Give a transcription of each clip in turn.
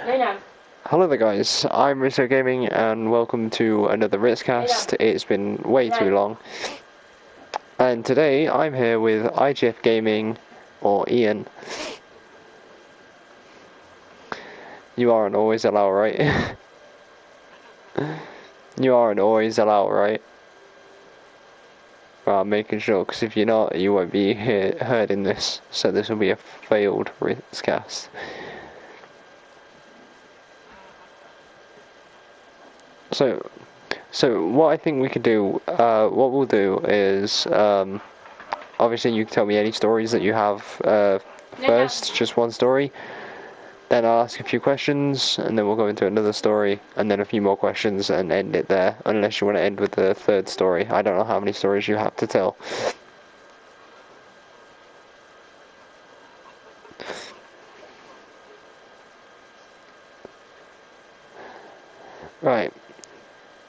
Hello there guys, I'm Rizzo Gaming and welcome to another Ritzcast. It's been way too long. And today I'm here with IGF Gaming, or Ian. You aren't always allowed, right? You aren't always allowed, right? Well, I'm making sure, because if you're not, you won't be heard in this. So this will be a failed Ritzcast. So what I think we could do, what we'll do is, obviously you can tell me any stories that you have first, just one story. Then I'll ask a few questions, and then we'll go into another story, and then a few more questions, and end it there, unless you want to end with the third story. I don't know how many stories you have to tell. Right.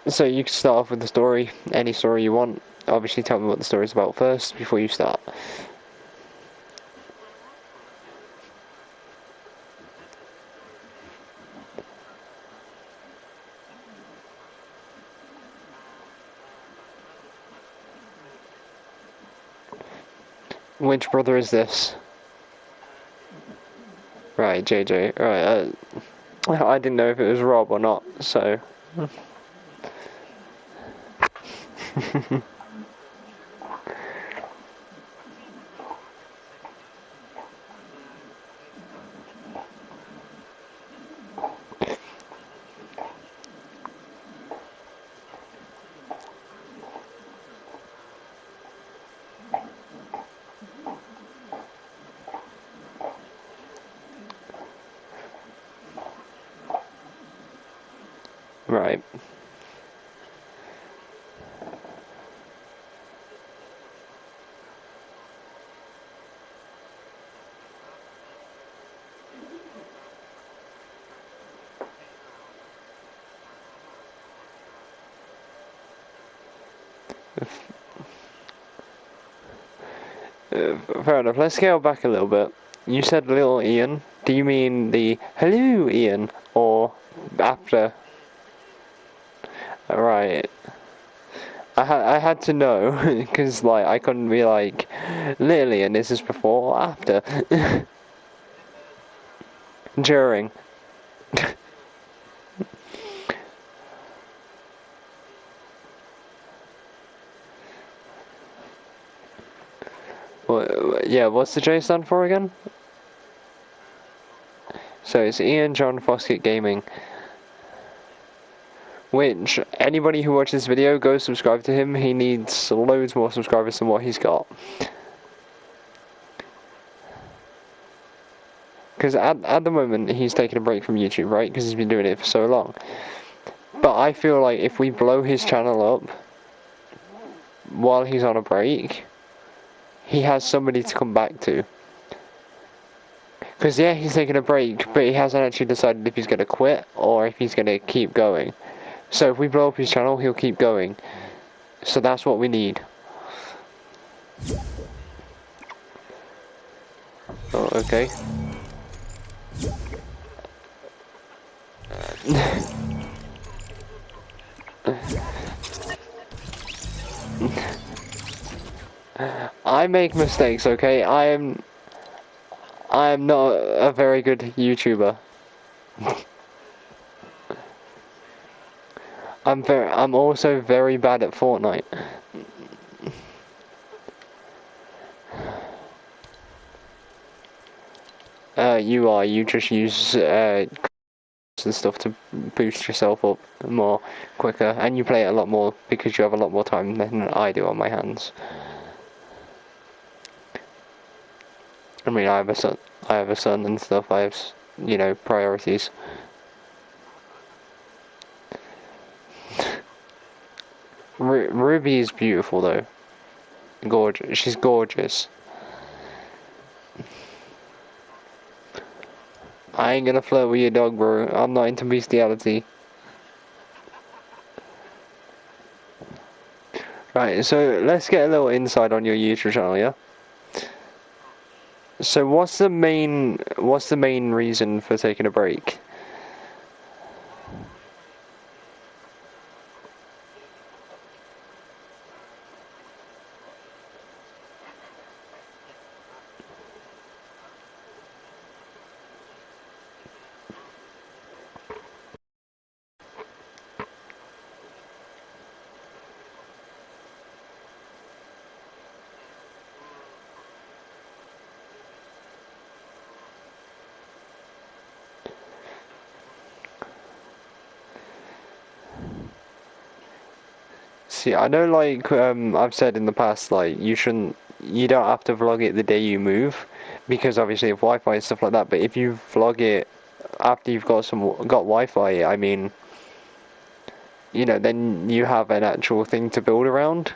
So you can start off with the story, any story you want. Obviously tell me what the story's about first, before you start. Which brother is this? Right, JJ. Right, I didn't know if it was Rob or not, so... Right. Fair enough. Let's scale back a little bit. You said little Ian. Do you mean the hello Ian or after? Right. I had to know because like I couldn't be like little Ian. This is before or after. During. Yeah. What's the J stand for again? So it's Ian John Foskett Gaming. Which, anybody who watches this video, go subscribe to him. He needs loads more subscribers than what he's got. Because at the moment, he's taking a break from YouTube, right? Because he's been doing it for so long. But I feel like if we blow his channel up while he's on a break, he has somebody to come back to. Because yeah, he's taking a break, but he hasn't actually decided if he's going to quit or if he's going to keep going. So if we blow up his channel, he'll keep going. So that's what we need. Oh, okay. I make mistakes, okay? I am not a very good YouTuber. I'm also very bad at Fortnite. You just use and stuff to boost yourself up more quicker, and you play it a lot more because you have a lot more time than I do on my hands. I mean, I have a son and stuff. I have, you know, priorities. Ruby is beautiful though. Gorgeous. She's gorgeous. I ain't gonna flirt with your dog, bro. I'm not into bestiality. Right, so let's get a little insight on your YouTube channel, yeah? So what's the main reason for taking a break? see, I know, like, I've said in the past, like, you don't have to vlog it the day you move, because obviously of Wi-Fi and stuff like that, but if you vlog it after you've got Wi-Fi, I mean, you know, then you have an actual thing to build around.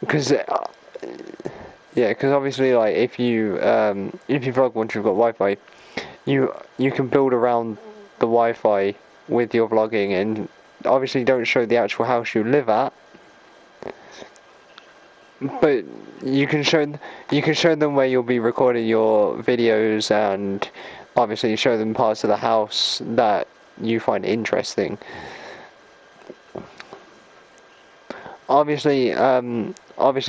Because, yeah, because obviously, like, if you vlog once you've got Wi-Fi, you can build around the Wi-Fi with your vlogging, and obviously don't show the actual house you live at, but you can show them where you'll be recording your videos, and obviously show them parts of the house that you find interesting. Obviously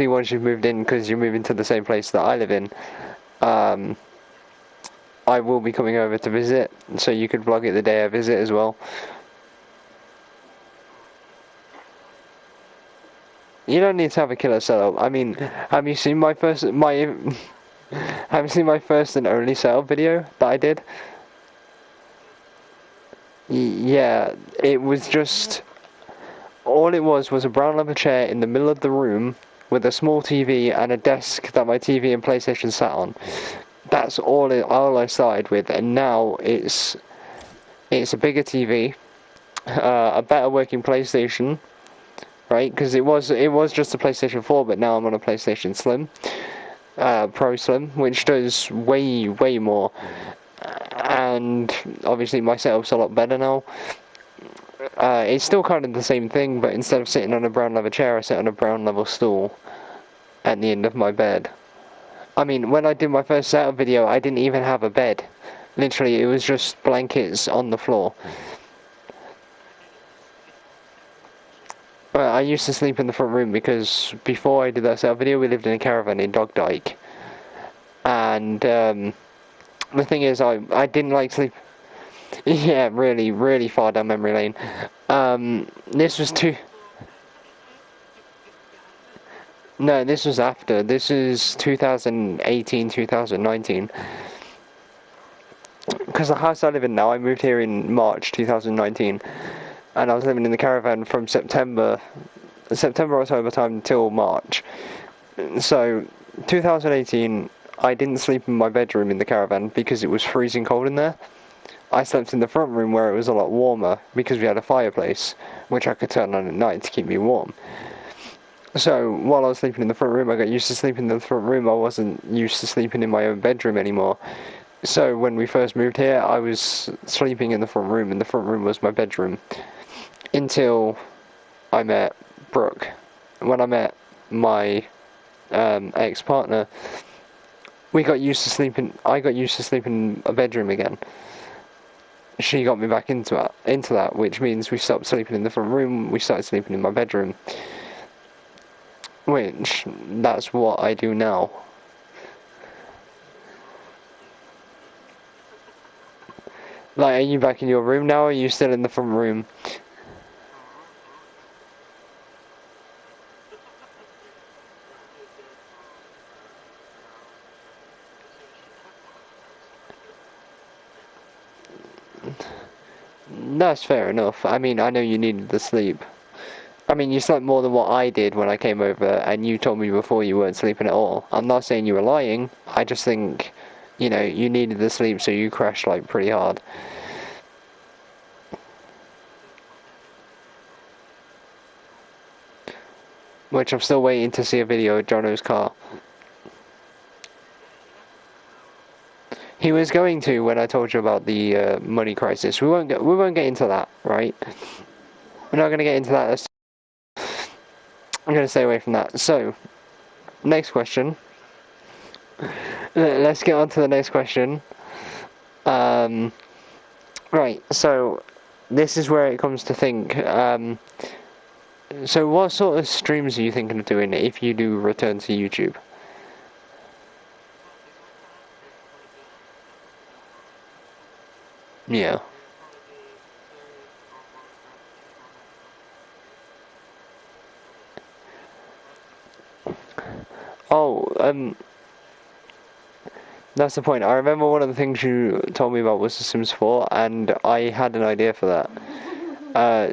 once you've moved in, because you're moving to the same place that I live in, I will be coming over to visit, so you could vlog it the day I visit as well. You don't need to have a killer setup. I mean, have you seen have you seen my first and only setup video that I did? Yeah, it was just, all it was a brown leather chair in the middle of the room with a small TV and a desk that my TV and PlayStation sat on. That's all I started with, and now it's a bigger TV, a better working PlayStation, right? Because it was just a PlayStation 4, but now I'm on a PlayStation Slim, Pro Slim, which does way more, and obviously my setup's a lot better now. It's still kind of the same thing, but instead of sitting on a brown leather chair, I sit on a brown leather stool at the end of my bed. I mean, when I did my first setup video, I didn't even have a bed. Literally, it was just blankets on the floor. I used to sleep in the front room because before I did that setup video, we lived in a caravan in Dogdyke. And the thing is, I didn't like sleep. Yeah, really far down memory lane. This was two. No, this was after. This is 2018, 2019. Because the house I live in now, I moved here in March 2019, and I was living in the caravan from September, October time until March. So, 2018, I didn't sleep in my bedroom in the caravan because it was freezing cold in there. I slept in the front room where it was a lot warmer because we had a fireplace, which I could turn on at night to keep me warm. So, while I was sleeping in the front room, I got used to sleeping in the front room. I wasn't used to sleeping in my own bedroom anymore. So, when we first moved here, I was sleeping in the front room, and the front room was my bedroom. Until I met Brooke. When I met my ex-partner, I got used to sleeping in a bedroom again. She got me back into that, which means we stopped sleeping in the front room, we started sleeping in my bedroom. Which, that's what I do now. Like, are you back in your room now, or are you still in the front room? That's fair enough. I mean, I know you needed the sleep. I mean, you slept more than what I did when I came over, and you told me before you weren't sleeping at all. I'm not saying you were lying, I just think, you know, you needed the sleep, so you crashed, like, pretty hard. Which I'm still waiting to see a video of Jono's car. He was going to when I told you about the money crisis. We won't get into that, right? We're not going to get into that. I'm going to stay away from that. So, next question. Let's get on to the next question. Right, so this is where it comes to think. So what sort of streams are you thinking of doing if you do return to YouTube? Yeah. Oh, that's the point. I remember one of the things you told me about was The Sims 4, and I had an idea for that.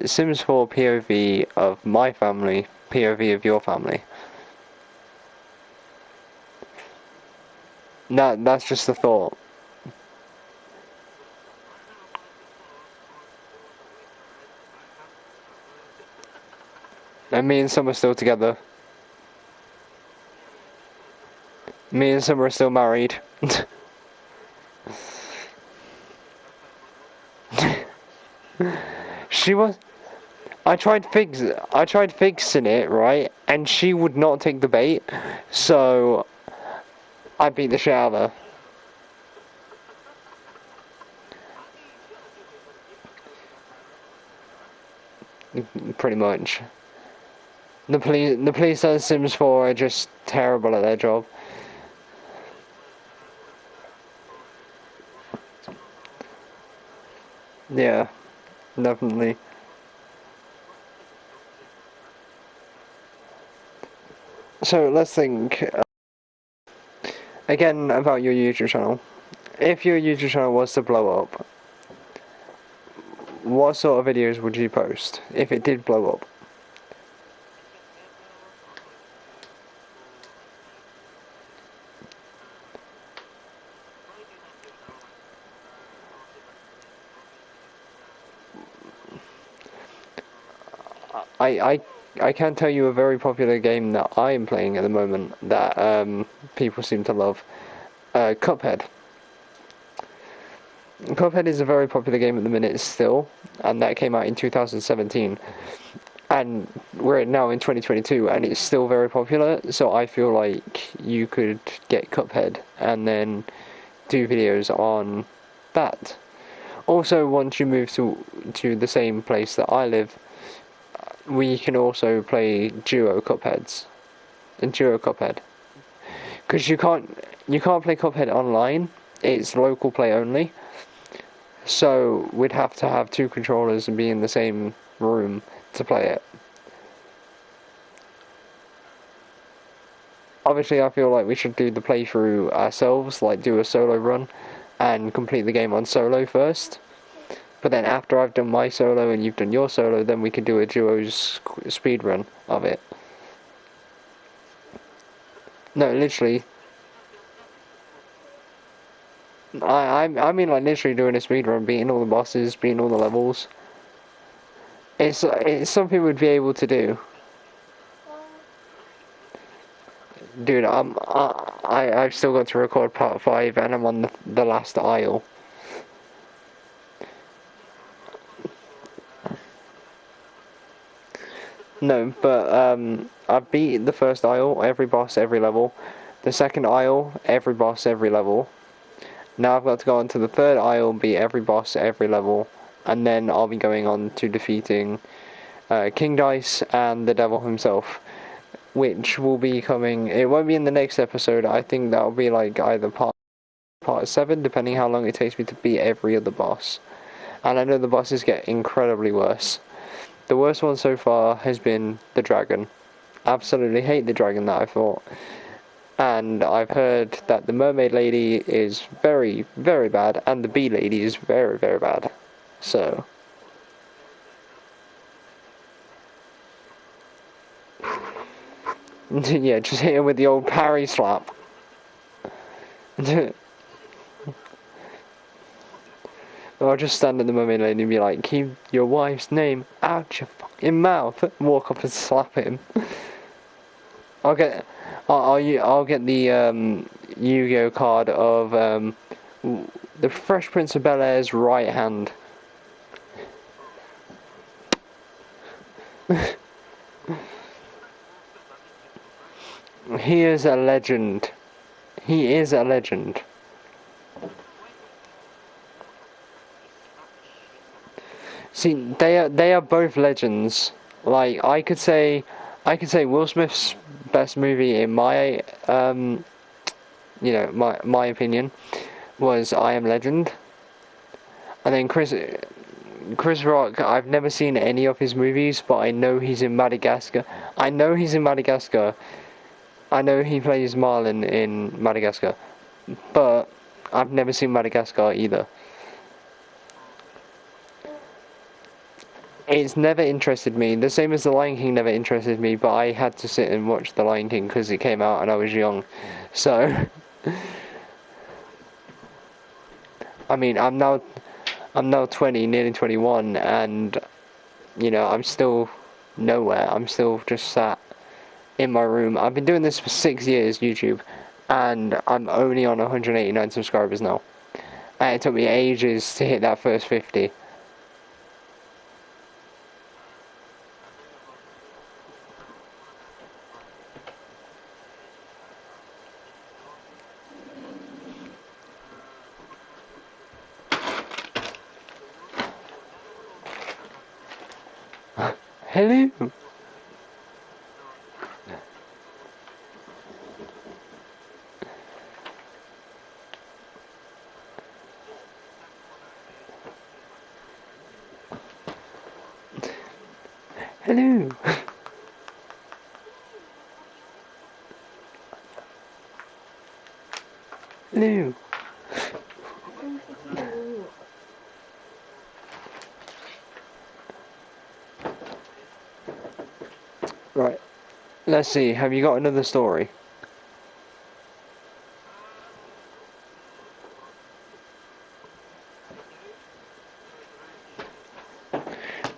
Sims 4 POV of my family, POV of your family. That's just a thought. And me and Summer are still together. Me and Summer are still married. She was. I tried fixing it, right, and she would not take the bait, so I beat the shit out of her. Pretty much. The police on Sims 4 are just terrible at their job. Yeah, definitely. So let's think again about your YouTube channel. If your YouTube channel was to blow up, what sort of videos would you post if it did blow up? I can tell you a very popular game that I am playing at the moment that people seem to love. Cuphead. Cuphead is a very popular game at the minute still, and that came out in 2017. And we're now in 2022, and it's still very popular, so I feel like you could get Cuphead and then do videos on that. Also, once you move to the same place that I live, we can also play duo Cupheads. And duo Cuphead. Because you can't play Cuphead online, it's local play only. So we'd have to have two controllers and be in the same room to play it. Obviously I feel like we should do the playthrough ourselves, like do a solo run and complete the game on solo first. But then after I've done my solo and you've done your solo, then we can do a duo's speed run of it. No, literally. I mean like literally doing a speed run, beating all the bosses, beating all the levels. It's something we'd be able to do. Dude, I've still got to record part 5 and I'm on the last aisle. No, but I've beat the first aisle, every boss, every level. The second aisle, every boss, every level. Now I've got to go on to the third aisle, beat every boss, every level. And then I'll be going on to defeating King Dice and the devil himself. Which will be coming, it won't be in the next episode, I think that'll be like either part 7, depending how long it takes me to beat every other boss. And I know the bosses get incredibly worse. The worst one so far has been the dragon. Absolutely hate the dragon that I fought. And I've heard that the mermaid lady is very, very bad, and the bee lady is very, very bad. So... yeah, just hit him with the old parry slap. I'll just stand at the mermaid lady and be like, keep your wife's name out your fucking mouth. Walk up and slap him. I'll get the Yu-Gi-Oh card of the Fresh Prince of Bel-Air's right hand. He is a legend. He is a legend. See, they are both legends. Like I could say Will Smith's best movie in my my opinion was I Am Legend. And then Chris Rock, I've never seen any of his movies, but I know he's in Madagascar. I know he plays Marlin in Madagascar, but I've never seen Madagascar either. It's never interested me. The same as The Lion King never interested me, but I had to sit and watch The Lion King because it came out and I was young. So, I mean, I'm now 20, nearly 21, and I'm still nowhere. I'm still just sat in my room. I've been doing this for 6 years, YouTube, and I'm only on 189 subscribers now. And it took me ages to hit that first 50. Hello. Hello. Hello. Right. Let's see. Have you got another story?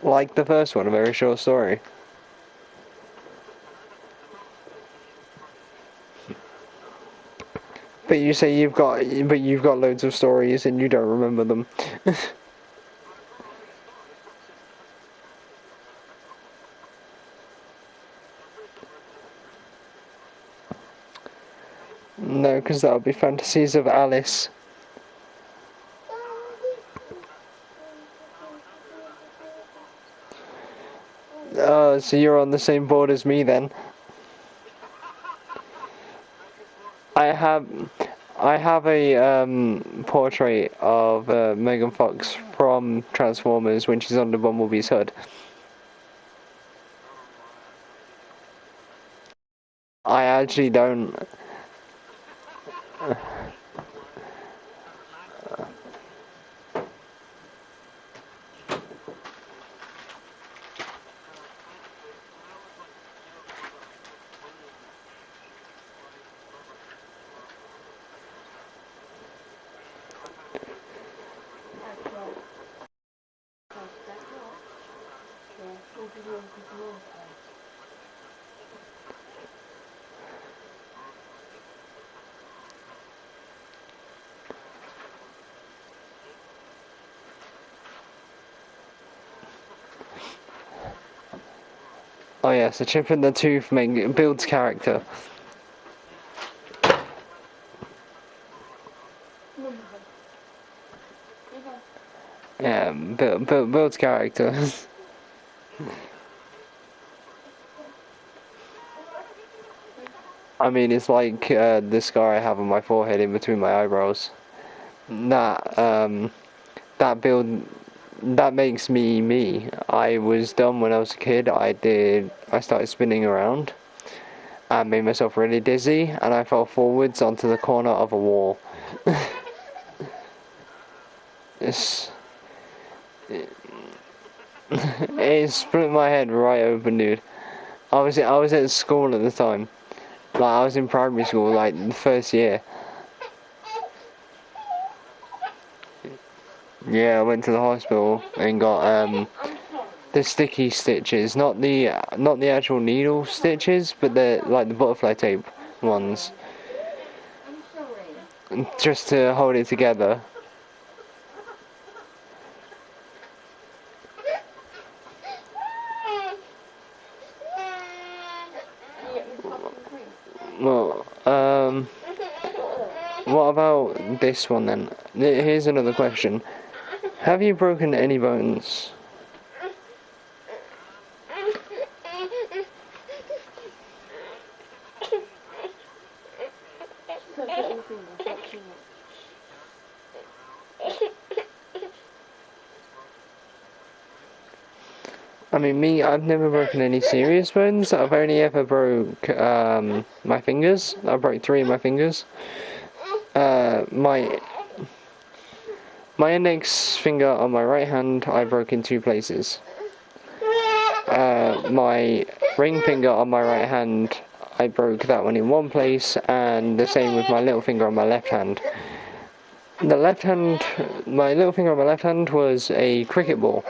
Like the first one, a very short story. But you say you've got loads of stories and you don't remember them. No, because that would be Fantasies of Alice. So you're on the same board as me then. I have a portrait of Megan Fox from Transformers when she's under Bumblebee's hood. I actually don't. Oh yes, a chip in the tooth builds character. Yeah, builds character. I mean, it's like the scar I have on my forehead in between my eyebrows. That that build that makes me me. I was dumb when I was a kid. I started spinning around. I made myself really dizzy, and I fell forwards onto the corner of a wall. It's it split my head right open, dude. I was at school at the time. Like I was in primary school, like the first year. Yeah, I went to the hospital and got the sticky stitches, not the actual needle stitches, but the like the butterfly tape ones, just to hold it together. Well, what about this one then? Here's another question. Have you broken any bones? I mean, I've never broken any serious bones. I've only ever broke my fingers. I broke 3 of my fingers. My index finger on my right hand, I broke in 2 places. my ring finger on my right hand, I broke that one in one place, and the same with my little finger on my left hand. The left hand, my little finger on my left hand was a cricket ball.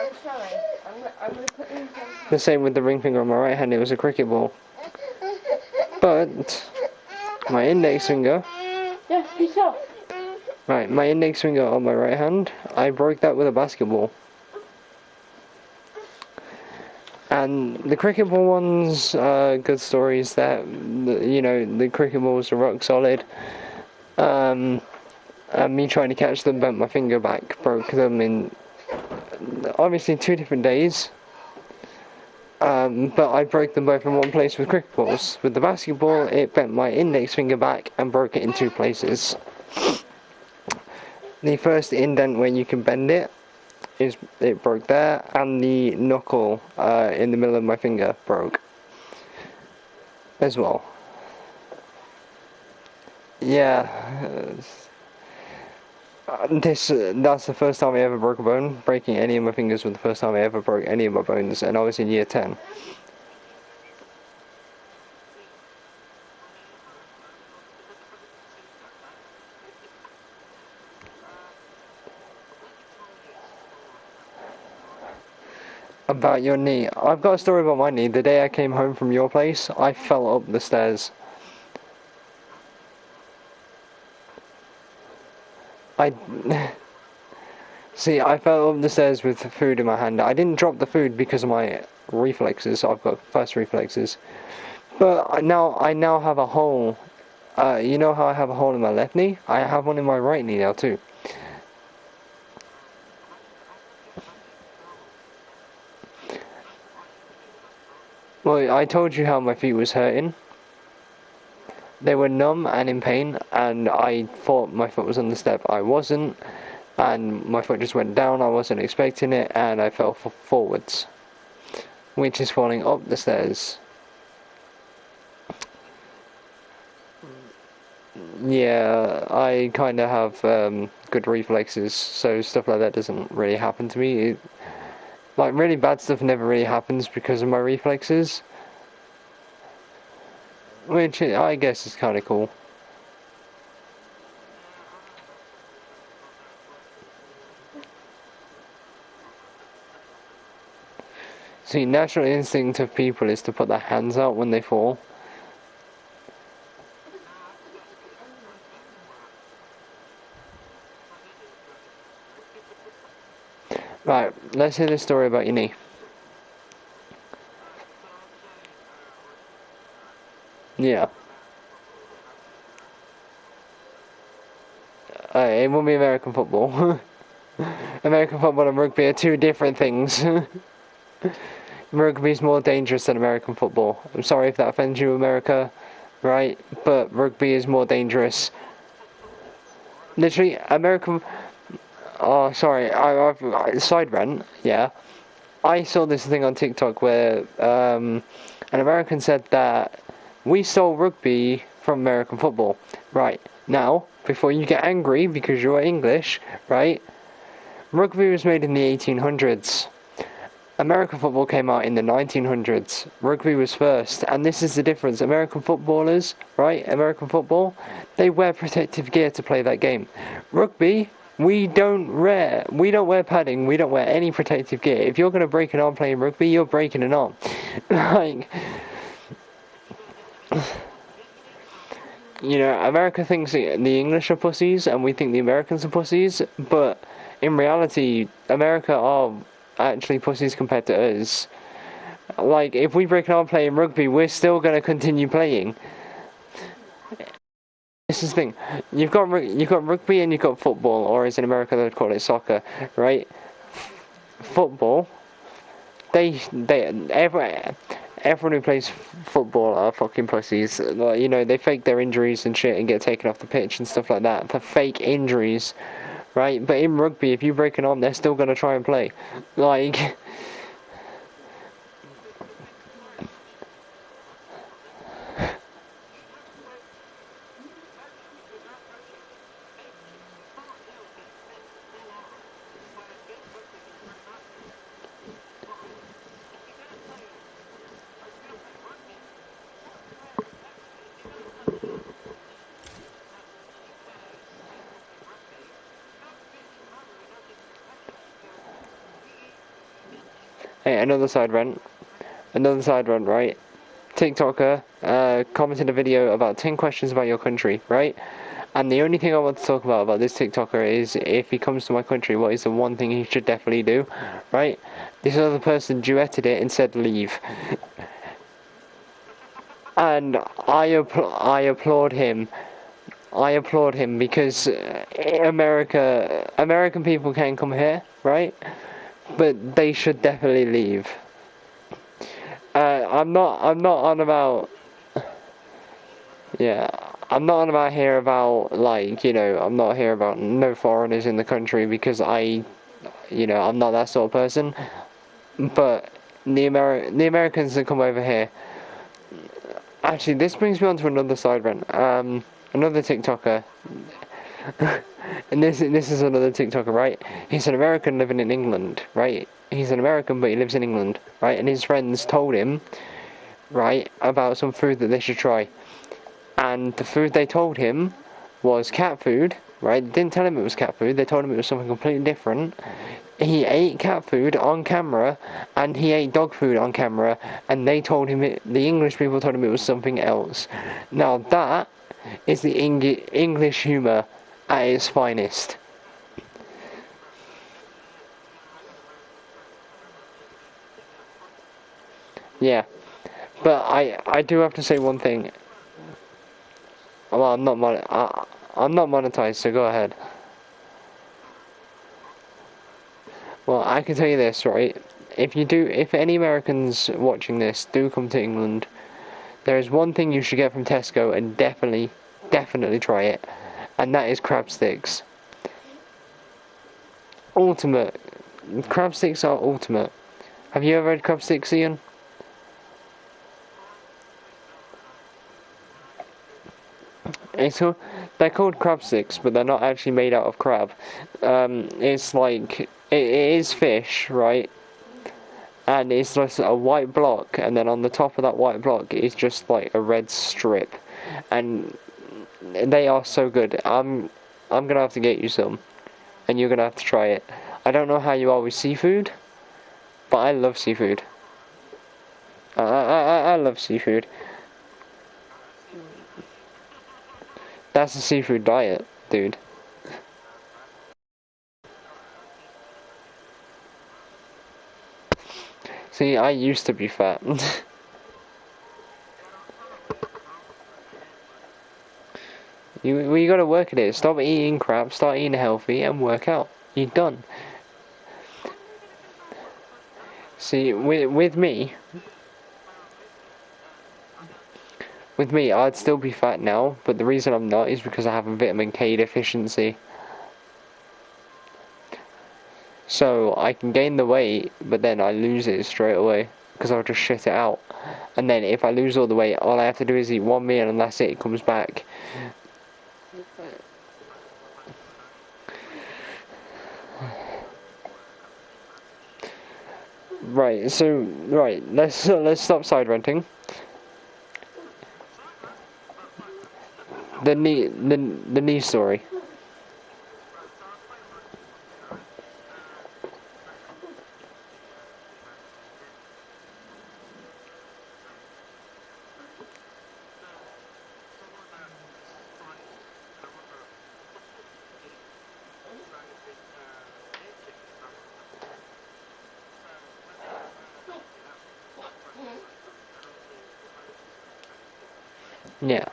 The same with the ring finger on my right hand, it was a cricket ball. But my index finger, right, my index finger on my right hand, I broke that with a basketball. And the cricket ball ones, good stories that, you know, the cricket balls are rock solid. And me trying to catch them, bent my finger back, broke them in obviously 2 different days. But I broke them both in one place with cricket balls. With the basketball, it bent my index finger back and broke it in 2 places. The first indent where you can bend it broke there, and the knuckle in the middle of my finger broke as well. Yeah, that's the first time I ever broke a bone. Breaking any of my fingers was the first time I ever broke any of my bones, and I was in year 10. About your knee. I've got a story about my knee. The day I came home from your place, I fell up the stairs. See, I fell up the stairs with food in my hand. I didn't drop the food because of my reflexes. I've got fast reflexes. But I now have a hole. You know how I have a hole in my left knee? I have one in my right knee now too. Well, I told you how my feet was hurting. They were numb and in pain, and I thought my foot was on the step. I wasn't, and my foot just went down. I wasn't expecting it, and I fell forwards, which is falling up the stairs. Yeah, I kind of have good reflexes, so stuff like that doesn't really happen to me. Like, really bad stuff never really happens because of my reflexes, which I guess is kind of cool. See, natural instinct of people is to put their hands out when they fall. Right, let's hear the story about your knee. Yeah. It won't be American football. American football and rugby are 2 different things. Rugby is more dangerous than American football. I'm sorry if that offends you, America, right? But rugby is more dangerous. Literally, American... Oh, sorry, I side rant, yeah. I saw this thing on TikTok where an American said that we stole rugby from American football. Right, now, before you get angry because you're English, right, rugby was made in the 1800s. American football came out in the 1900s. Rugby was first, and this is the difference. American footballers, right, American football, they wear protective gear to play that game. Rugby, we don't wear padding, we don't wear any protective gear. If you're going to break an arm playing rugby, you're breaking an arm. Like, you know, America thinks the English are pussies, and we think the Americans are pussies, but in reality, America are actually pussies compared to us. Like, if we break an arm playing rugby, we're still going to continue playing. This is the thing. You've got rugby and you've got football, or as in America they would call it soccer, right? Football. Everyone who plays football are fucking pussies. Like, you know, they fake their injuries and shit and get taken off the pitch and stuff like that for fake injuries, right? But in rugby, if you break an arm, they're still gonna try and play. Like. Hey, another side rant. Another side rant, right? TikToker commented a video about 10 questions about your country, right? And the only thing I want to talk about this TikToker is if he comes to my country, what is the one thing he should definitely do, right? This other person duetted it and said leave. And I applaud him. I applaud him because American people can come here, right? But they should definitely leave. I'm not on about, yeah, I'm not on about here about, like, I'm not here about no foreigners in the country because I'm not that sort of person. But the Americans that come over here, actually, this brings me on to another side rant. Another TikToker, and this is another TikToker, right? He's an American living in England, right? He's an American, but he lives in England, right? And his friends told him, right, about some food that they should try. And the food they told him was cat food, right? They didn't tell him it was cat food, they told him it was something completely different. He ate cat food on camera, and he ate dog food on camera, and they told him the English people told him it was something else. Now that is the English humour at its finest. Yeah, but I do have to say one thing. Well, I'm not monetized, so go ahead. Well, I can tell you this, right? If any Americans watching this do come to England, there is one thing you should get from Tesco and definitely try it, and that is crab sticks. Ultimate. Crab sticks are ultimate. Have you ever had crab sticks, Ian? They're called crab sticks, but they're not actually made out of crab. It's like it is fish, right? And it's just a white block, and then on the top of that white block is just like a red strip, and they are so good. I'm gonna have to get you some, and you're gonna have to try it. I don't know how you are with seafood, but I love seafood. I love seafood. That's a seafood diet, dude. See, I used to be fat. you gotta work at it. Stop eating crap, start eating healthy, and work out. You're done. See, with me, I'd still be fat now, but the reason I'm not is because I have a vitamin K deficiency. So I can gain the weight, but then I lose it straight away because I'll just shit it out. And then if I lose all the weight, all I have to do is eat one meal and that's it. It comes back. Right. So let's stop side renting. The knee story. Yeah.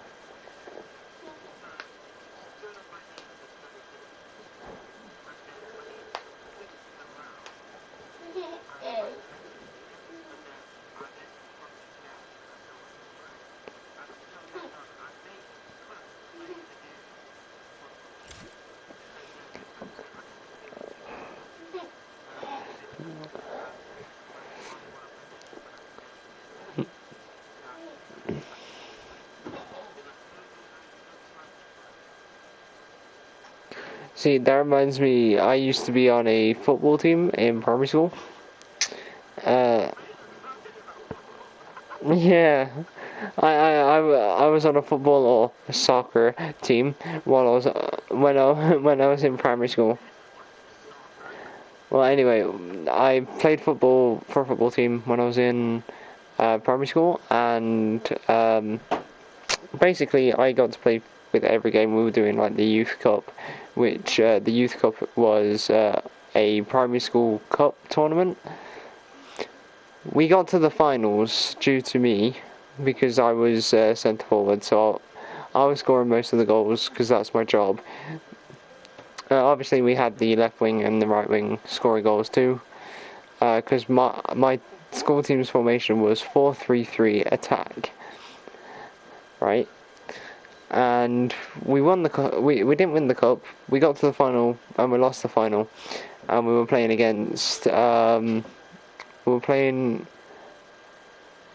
See, that reminds me, I used to be on a football team in primary school. Uh, yeah, I was on a football or a soccer team while I was when I when I was in primary school. Well, anyway, I played football for a football team when I was in primary school, and basically I got to play with every game. We were doing like the youth cup, which the youth cup was a primary school cup tournament. We got to the finals due to me because I was centre forward, so I was scoring most of the goals because that's my job. Obviously, we had the left wing and the right wing scoring goals too, because my school team's formation was 4-3-3 attack, right? And we won the cup. We didn't win the cup. We got to the final and we lost the final, and we were playing against we were playing.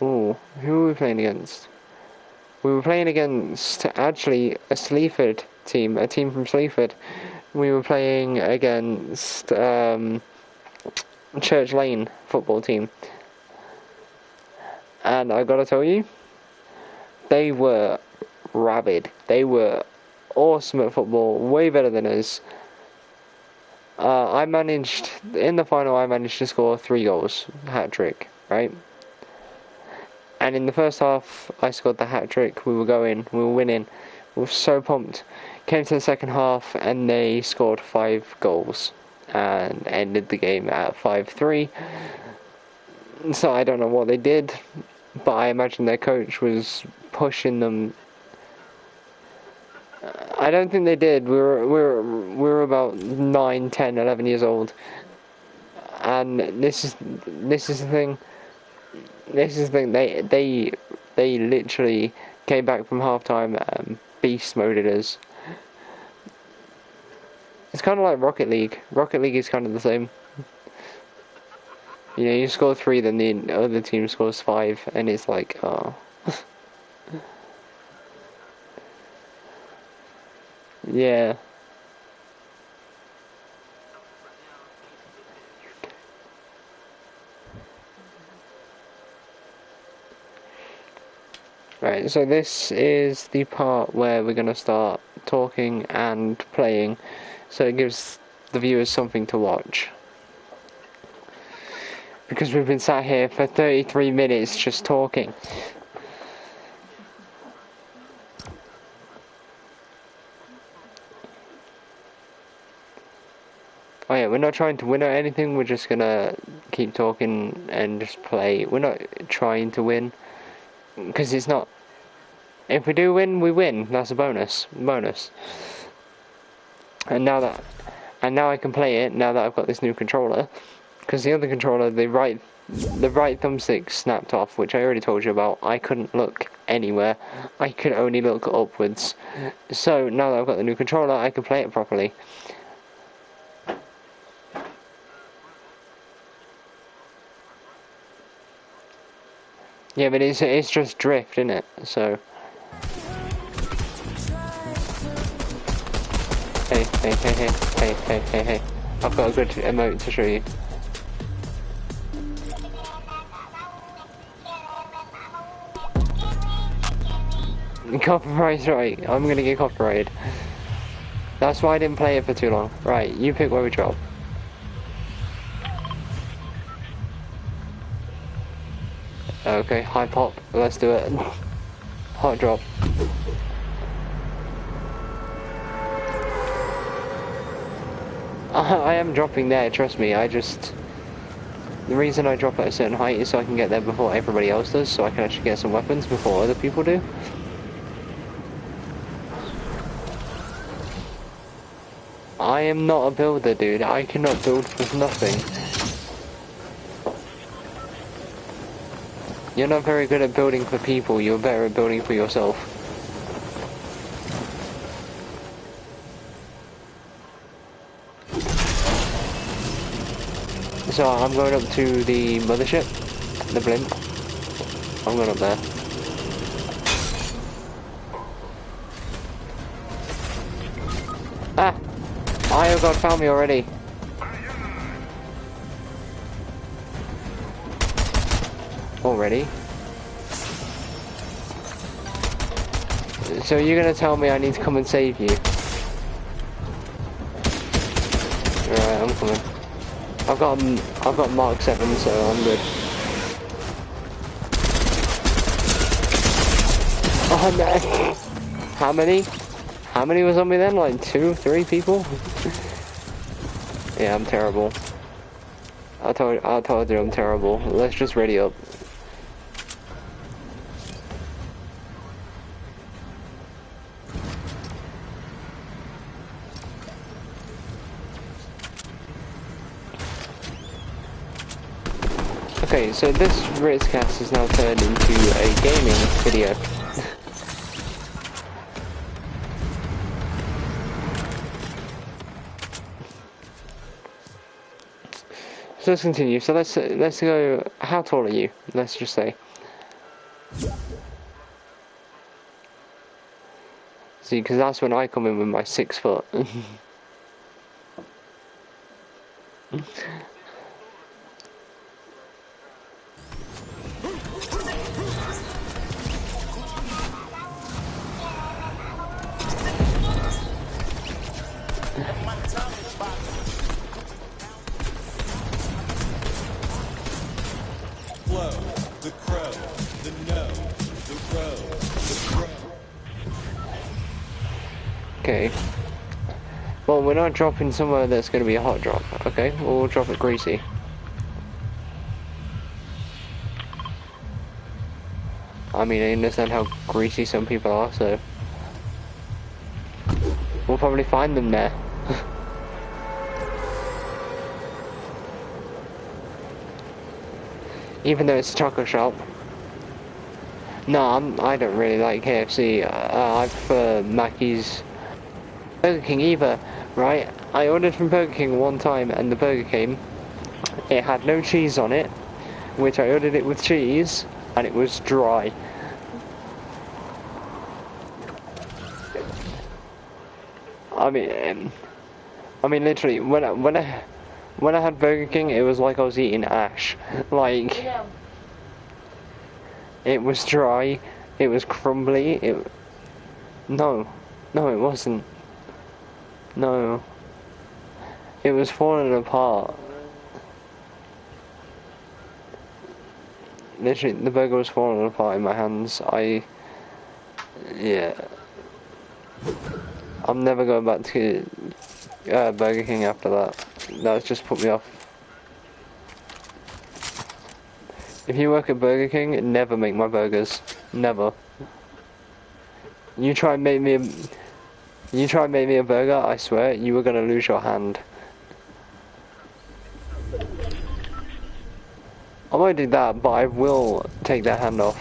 Oh, who were we playing against? We were playing against actually a Sleaford team, a team from Sleaford. We were playing against Church Lane football team, and I gotta tell you, they were rabid. They were awesome at football, way better than us. I managed in the final. I managed to score 3 goals, hat trick, right? And in the first half, I scored the hat trick. We were winning. We were so pumped. Came to the second half, and they scored 5 goals and ended the game at 5-3. So I don't know what they did, but I imagine their coach was pushing them. I don't think they did. We were about 9, 10, 11 years old, and this is the thing. This is the thing. They literally came back from halftime and beast moded us. It's kind of like Rocket League. Rocket League is kind of the same. You know, you score 3, then the other team scores 5, and it's like, oh. Yeah. Right, so this is the part where we're going to start talking and playing, so it gives the viewers something to watch. Because we've been sat here for 33 minutes just talking. Oh yeah, we're not trying to win or anything, we're just gonna keep talking and just play. We're not trying to win, because it's not... If we do win, we win. That's a bonus. And now I can play it, now that I've got this new controller. Because the other controller, the right thumbstick snapped off, which I already told you about. I couldn't look anywhere. I could only look upwards. So now that I've got the new controller, I can play it properly. Yeah, but it's just drift, isn't it? So. Hey. I've got a good emote to show you. Copyright's right. I'm gonna get copyrighted. That's why I didn't play it for too long. Right, you pick where we drop. Okay, high pop. Let's do it. Hot drop. I am dropping there, trust me. The reason I drop at a certain height is so I can get there before everybody else does, so I can actually get some weapons before other people do. I am not a builder, dude. I cannot build with nothing. You're not very good at building for people, you're better at building for yourself. So I'm going up to the mothership, the blimp. I'm going up there. Ah! Oh god, found me already. Already? So you're gonna tell me I need to come and save you? Alright, I'm coming. I've got Mark 7, so I'm good. Oh no! How many? How many was on me then? Like 2, 3 people? Yeah, I'm terrible. I told you I'm terrible. Let's just ready up. Okay, so this Ritzcast is now turned into a gaming video. So let's continue. So let's go. How tall are you? Let's just say. See, because that's when I come in with my 6 foot. The crow, the no, the row, the crow. Okay. Well, we're not dropping somewhere that's going to be a hot drop, okay? We'll drop it greasy. I mean, I understand how greasy some people are, so... we'll probably find them there. Even though it's a chocolate shop. No, I don't really like KFC. I prefer Mackey's. Burger King either, right? I ordered from Burger King one time and the burger came. It had no cheese on it, which I ordered it with cheese, and it was dry. I mean literally, when I had Burger King, it was like I was eating ash. Like, yeah. It was dry, it was crumbly, no, it wasn't. No. It was falling apart. Literally, the burger was falling apart in my hands. Yeah. I'm never going back to Burger King after that. That's just put me off. If you work at Burger King, never make my burgers. Never. You try and make me a burger, I swear, you are gonna lose your hand. I might do that, but I will take that hand off.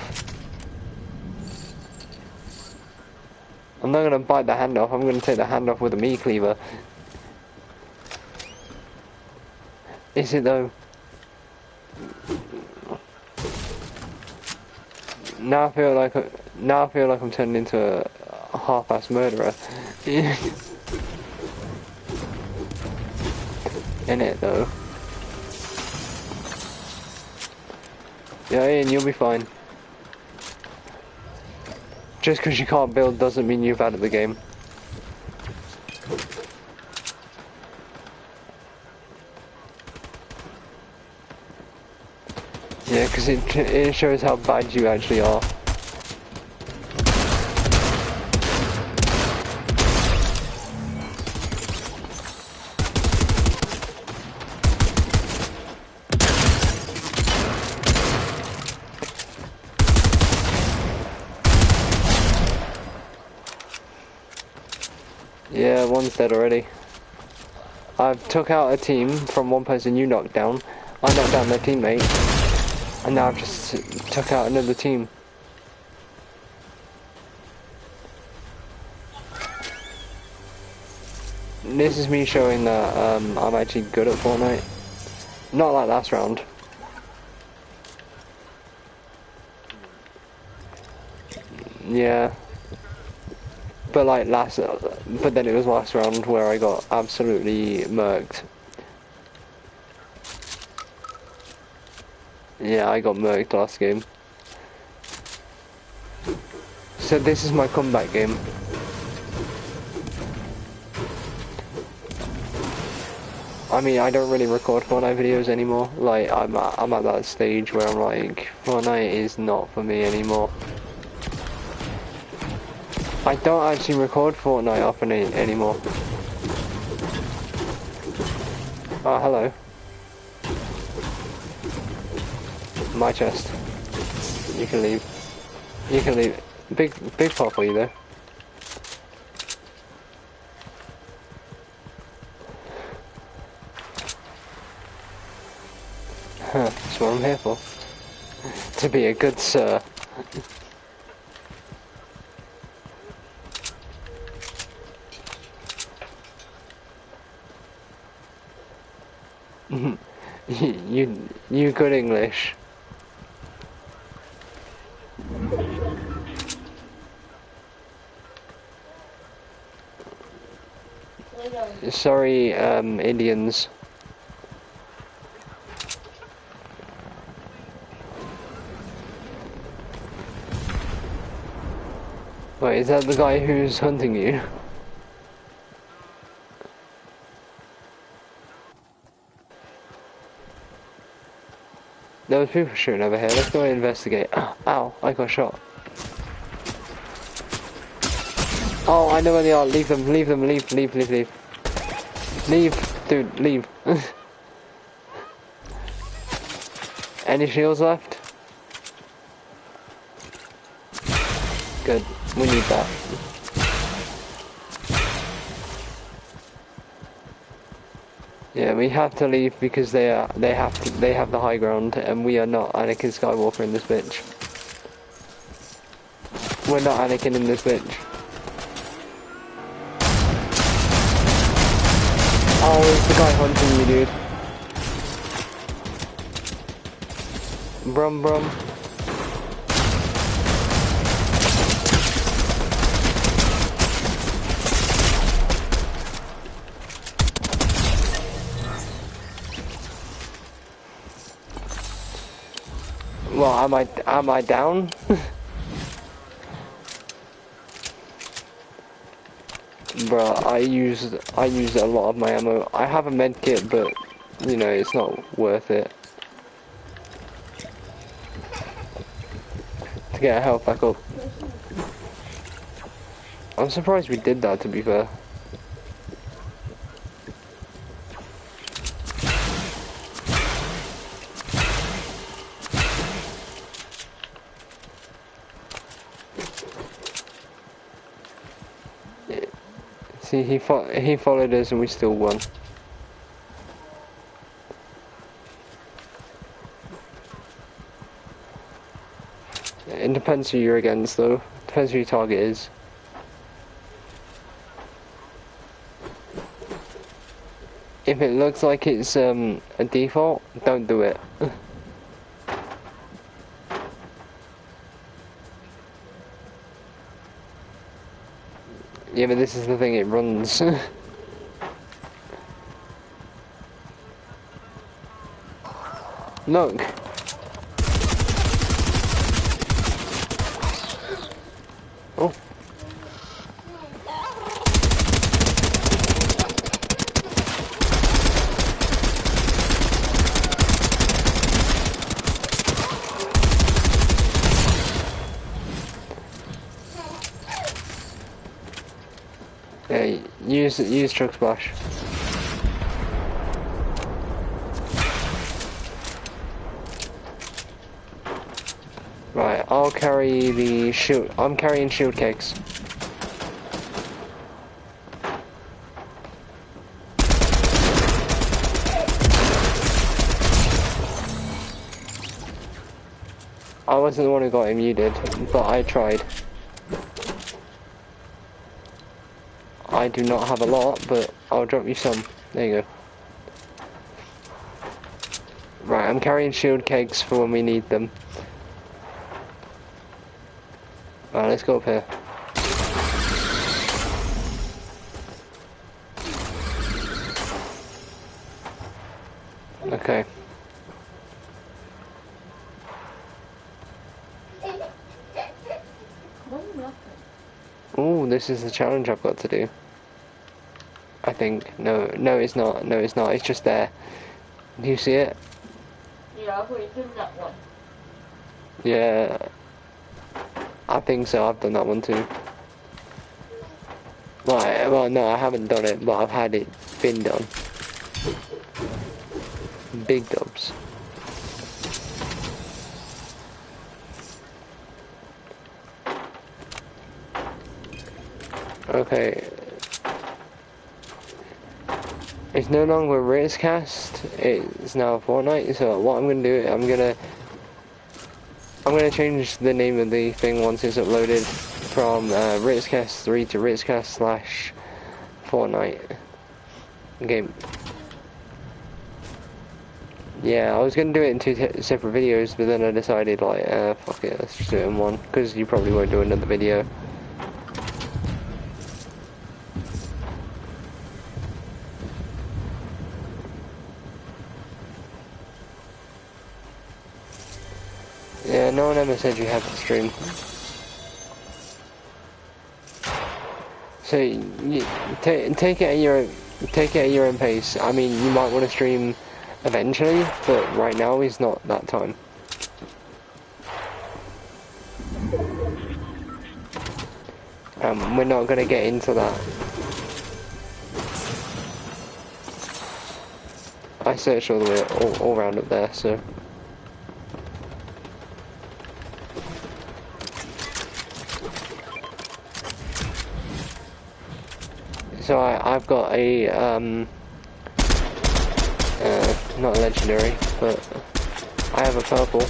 I'm not gonna bite the hand off, I'm gonna take the hand off with a meat cleaver. Is it though? Now I feel like I'm turning into a half-assed murderer. In it though. Yeah, Ian, you'll be fine. Just because you can't build doesn't mean you're bad at the game. Yeah, because it shows how bad you actually are. Yeah, one's dead already. I've took out a team from one person you knocked down. I knocked down their teammate. And now I've just took out another team. This is me showing that I'm actually good at Fortnite. Not like last round. Yeah. But like but then it was last round where I got absolutely murked. Yeah, I got murked last game. So this is my comeback game. I mean, I don't really record Fortnite videos anymore. Like, I'm at that stage where I'm like, Fortnite is not for me anymore. I don't actually record Fortnite often anymore. Oh, hello. My chest. You can leave. You can leave. Big pot for you though. Huh, that's what I'm here for. To be a good sir. you good English. Sorry, Indians. Wait, is that the guy who's hunting you? There was people shooting over here. Let's go and investigate. Ow, I got shot. Oh, I know where they are. Leave them, leave them, leave. Leave, dude, leave. Any shields left? Good, we need that. Yeah, we have to leave because they have the high ground, and we are not Anakin Skywalker in this bitch. We're not Anakin in this bitch. Oh, it's the guy hunting you, dude. Brum brum. Well, am I down? Bruh, I used a lot of my ammo. I have a med kit, but you know it's not worth it to get a health back up. I'm surprised we did that, to be fair. See, he followed us and we still won. It depends who you're against, though. Depends who your target is. If it looks like it's a default, don't do it. Yeah, but this is the thing, it runs. Look. Oh. Yeah, use truck splash. Right, I'll carry the shield. I'm carrying shield cakes. I wasn't the one who got him, you did, but I tried. I do not have a lot, but I'll drop you some. There you go. Right, I'm carrying shield cakes for when we need them. Right, let's go up here. Okay. Ooh, this is the challenge I've got to do. I think. No, no, it's not. No, it's not. It's just there. Do you see it? Yeah, I thought you did that one. Yeah. I think so. I've done that one too. Well, no, I haven't done it, but I've had it been done. Big dubs. Okay. It's no longer Ritzcast. It's now Fortnite. So what I'm gonna do, I'm gonna change the name of the thing once it's uploaded from Ritzcast 3 to Ritzcast / Fortnite game. Yeah, I was gonna do it in two separate videos, but then I decided like, fuck it, let's just do it in one, because you probably won't do another video. Yeah, no one ever said you had to stream. So you take it at your own pace. I mean, you might want to stream eventually, but right now is not that time. We're not gonna get into that. I searched all the way all around up there, so. So I've got a not legendary, but I have a purple.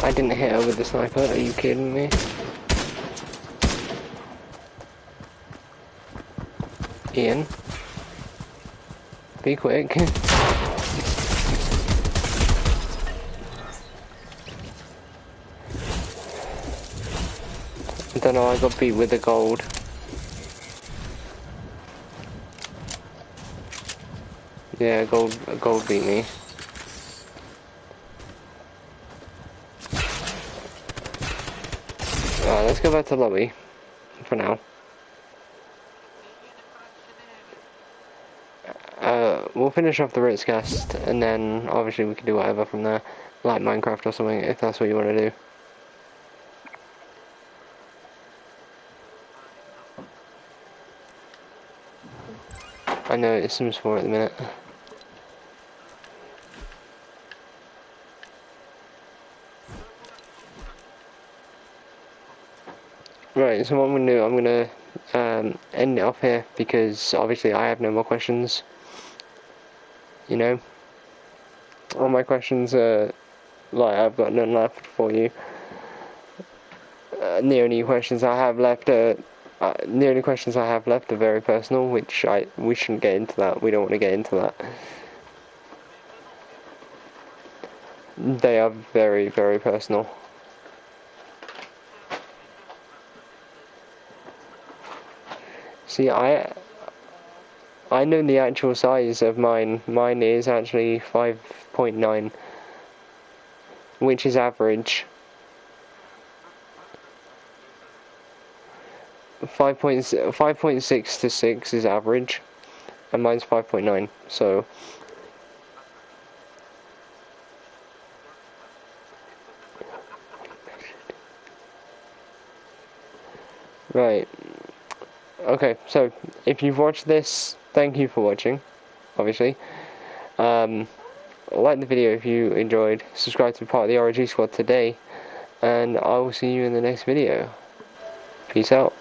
I didn't hit her with the sniper, are you kidding me? Ian? Be quick. I don't know, I got beat with the gold. Yeah, gold beat me. Alright, let's go back to lobby. For now. We'll finish off the Ritzcast, and then obviously we can do whatever from there. Like Minecraft or something, if that's what you want to do. I know it's Sims 4 at the minute. Right, so what I'm gonna do, I'm gonna end it off here, because obviously I have no more questions. You know? All my questions are, like, I've got none left for you. The only questions I have left are very personal, which we shouldn't get into that. We don't want to get into that. They are very, very personal. See, I know the actual size of mine. Mine is actually 5.9, which is average. 5.6 to 6 is average, and mine's 5.9, so. Right. Okay, so if you've watched this, thank you for watching, obviously. Like the video if you enjoyed, subscribe to be part of the RG squad today, and I will see you in the next video. Peace out.